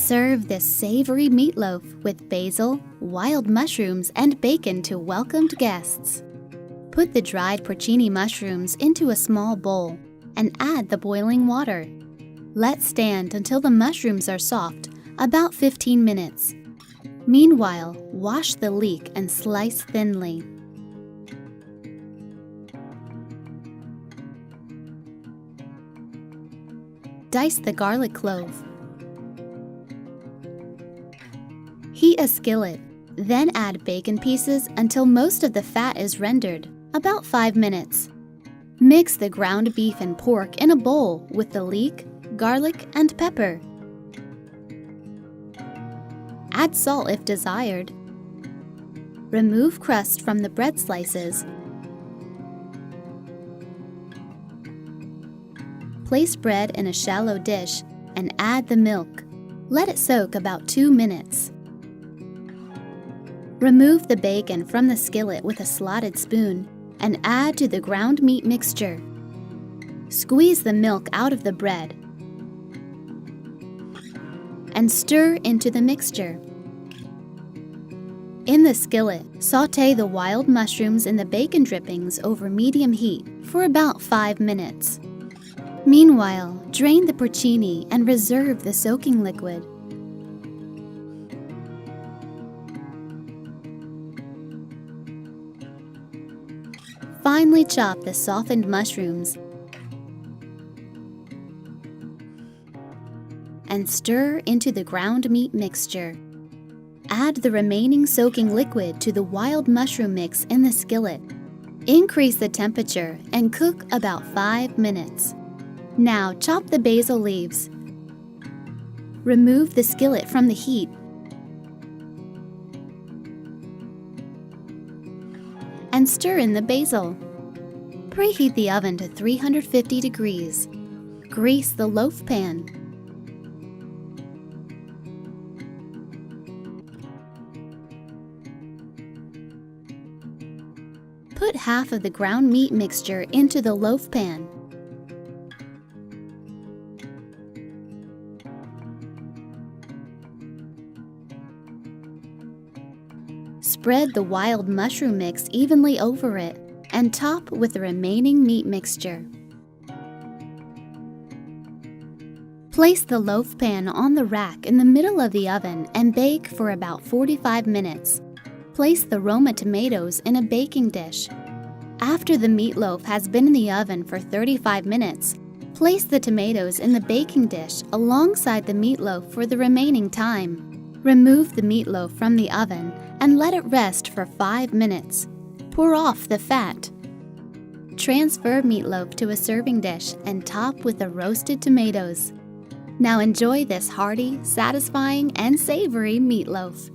Serve this savory meatloaf with basil, wild mushrooms, and bacon to welcomed guests. Put the dried porcini mushrooms into a small bowl and add the boiling water. Let stand until the mushrooms are soft, about 15 minutes. Meanwhile, wash the leek and slice thinly. Dice the garlic clove. Heat a skillet, then add bacon pieces until most of the fat is rendered, about 5 minutes. Mix the ground beef and pork in a bowl with the leek, garlic, and pepper. Add salt if desired. Remove crust from the bread slices. Place bread in a shallow dish and add the milk. Let it soak about 2 minutes. Remove the bacon from the skillet with a slotted spoon and add to the ground meat mixture. Squeeze the milk out of the bread and stir into the mixture. In the skillet, sauté the wild mushrooms in the bacon drippings over medium heat for about 5 minutes. Meanwhile, drain the porcini and reserve the soaking liquid. Finely chop the softened mushrooms and stir into the ground meat mixture. Add the remaining soaking liquid to the wild mushroom mix in the skillet. Increase the temperature and cook about 5 minutes. Now chop the basil leaves. Remove the skillet from the heat and stir in the basil. Preheat the oven to 350 degrees. Grease the loaf pan. Put half of the ground meat mixture into the loaf pan. Spread the wild mushroom mix evenly over it and top with the remaining meat mixture. Place the loaf pan on the rack in the middle of the oven and bake for about 45 minutes. Place the Roma tomatoes in a baking dish. After the meatloaf has been in the oven for 35 minutes, place the tomatoes in the baking dish alongside the meatloaf for the remaining time. Remove the meatloaf from the oven and let it rest for 5 minutes. Pour off the fat. Transfer meatloaf to a serving dish and top with the roasted tomatoes. Now enjoy this hearty, satisfying, and savory meatloaf.